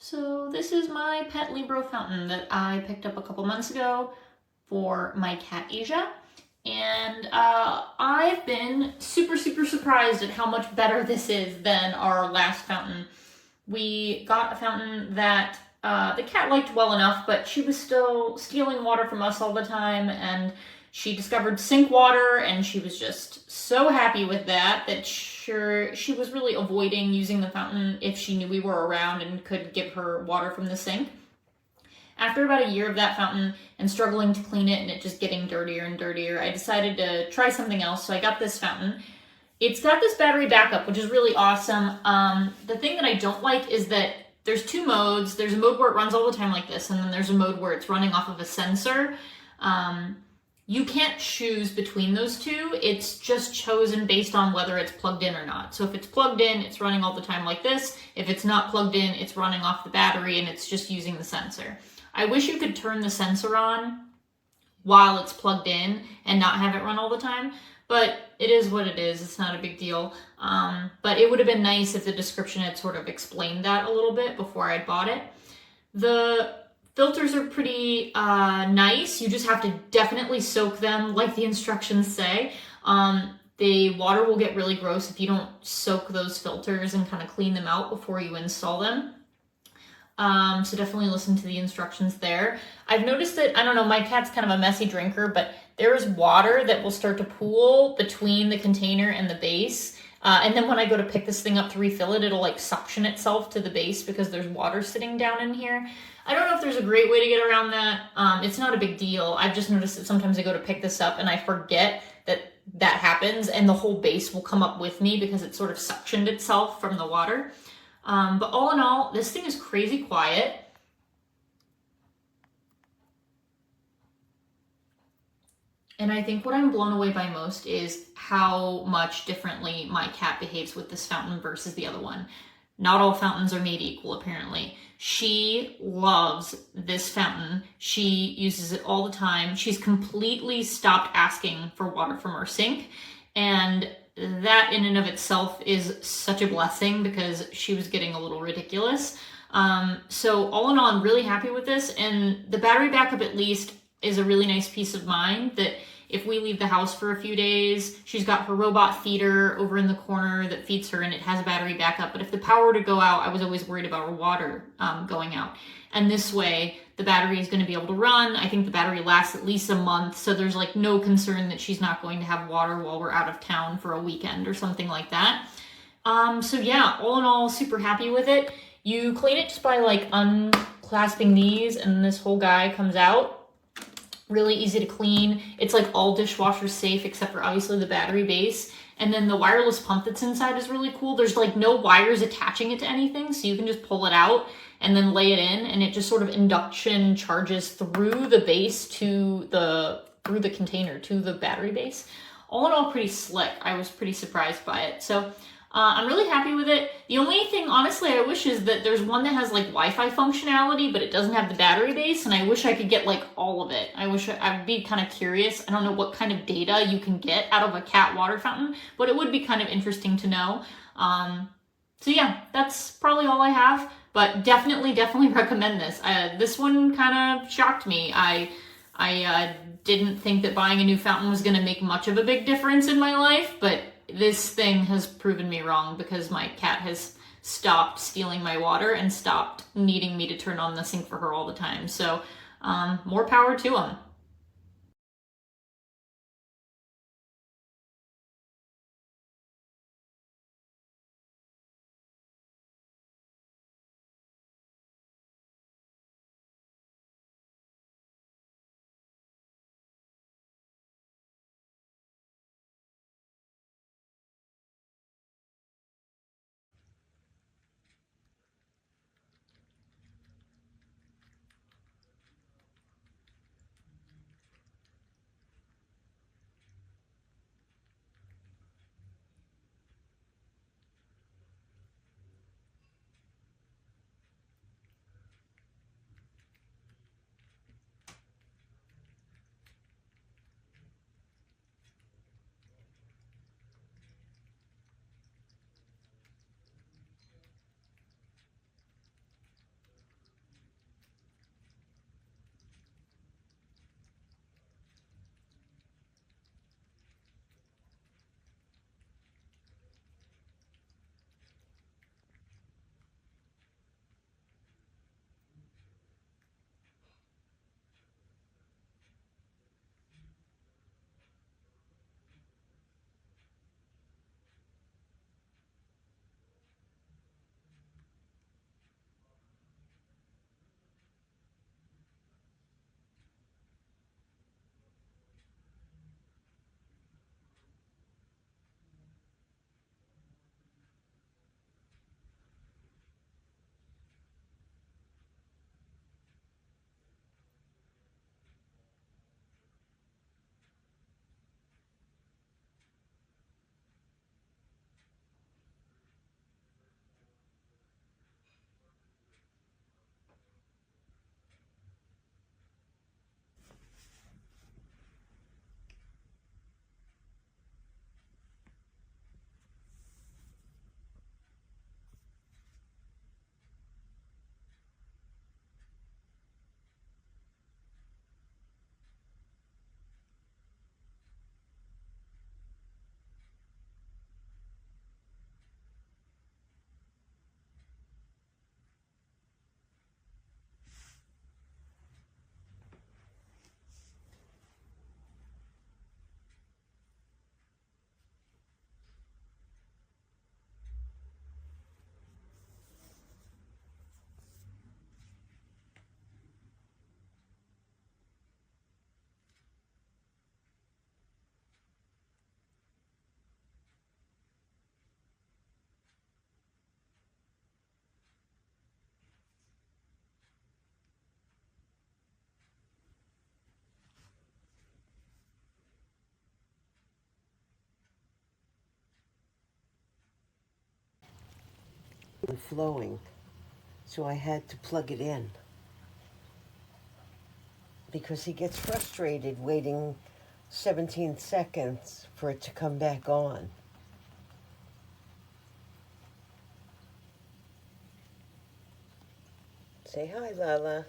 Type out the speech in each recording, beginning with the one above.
So this is my PETLIBRO fountain that I picked up a couple months ago for my cat Asia. And I've been super surprised at how much better this is than our last fountain. We got a fountain that the cat liked well enough, but she was still stealing water from us all the time, and she discovered sink water, and she was just so happy with that she was really avoiding using the fountain if she knew we were around and could give her water from the sink. After about a year of that fountain and struggling to clean it and it just getting dirtier and dirtier, I decided to try something else. So I got this fountain. It's got this battery backup, which is really awesome. The thing that I don't like is that there's two modes. There's a mode where it runs all the time like this, and then there's a mode where it's running off of a sensor. You can't choose between those two. It's just chosen based on whether it's plugged in or not. So if it's plugged in, it's running all the time like this. If it's not plugged in, it's running off the battery and it's just using the sensor. I wish you could turn the sensor on while it's plugged in and not have it run all the time, but it is what it is. It's not a big deal. But it would have been nice if the description had sort of explained that a little bit before I bought it. The filters are pretty nice. You just have to definitely soak them like the instructions say. The water will get really gross if you don't soak those filters and kind of clean them out before you install them. So definitely listen to the instructions there. I've noticed that, I don't know, my cat's kind of a messy drinker, but there is water that will start to pool between the container and the base. And then when I go to pick this thing up to refill it, it'll like suction itself to the base because there's water sitting down in here. I don't know if there's a great way to get around that. It's not a big deal. I've just noticed that sometimes I go to pick this up and I forget that that happens and the whole base will come up with me because it sort of suctioned itself from the water. But all in all, this thing is crazy quiet. And I think what I'm blown away by most is how much differently my cat behaves with this fountain versus the other one. Not all fountains are made equal, apparently. She loves this fountain. She uses it all the time. She's completely stopped asking for water from our sink. And that in and of itself is such a blessing because she was getting a little ridiculous. So all in all, I'm really happy with this. And the battery backup at least is a really nice peace of mind that if we leave the house for a few days, she's got her robot feeder over in the corner that feeds her and it has a battery backup. But if the power were to go out, I was always worried about her water going out. And this way, the battery is going to be able to run. I think the battery lasts at least a month, so there's like no concern that she's not going to have water while we're out of town for a weekend or something like that. So yeah, all in all, super happy with it. You clean it just by like unclasping these and this whole guy comes out. Really easy to clean. It's like all dishwasher safe except for obviously the battery base. And then the wireless pump that's inside is really cool. There's like no wires attaching it to anything, so you can just pull it out and then lay it in, and it just sort of induction charges through the base through the container to the battery base. All in all, pretty slick. I was pretty surprised by it. So I'm really happy with it. The only thing, honestly, I wish is that there's one that has like Wi-Fi functionality, but it doesn't have the battery base, and I wish I could get like all of it. I'd be kind of curious. I don't know what kind of data you can get out of a cat water fountain, but it would be kind of interesting to know. So yeah, that's probably all I have, but definitely recommend this. This one kind of shocked me. I didn't think that buying a new fountain was going to make much of a big difference in my life, but this thing has proven me wrong because my cat has stopped stealing my water and stopped needing me to turn on the sink for her all the time. So more power to him. and flowing, so I had to plug it in because he gets frustrated waiting 17 seconds for it to come back on. Say hi, Lala.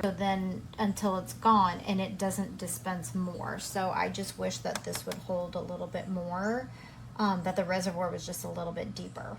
So then until it's gone and it doesn't dispense more. So I just wish that this would hold a little bit more, that the reservoir was just a little bit deeper.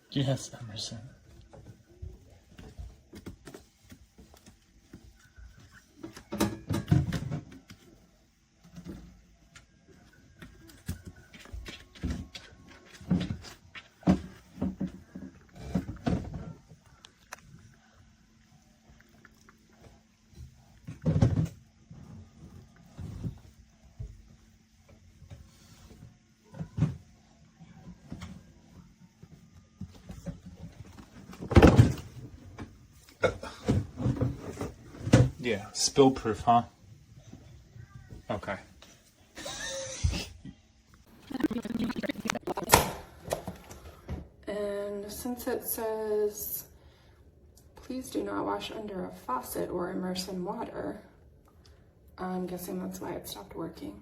Yes, Emerson. Yeah, spill proof, huh? Okay. And since it says, please do not wash under a faucet or immerse in water, I'm guessing that's why it stopped working.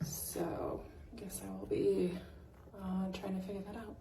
So I guess I will be trying to figure that out.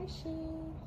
Hershey.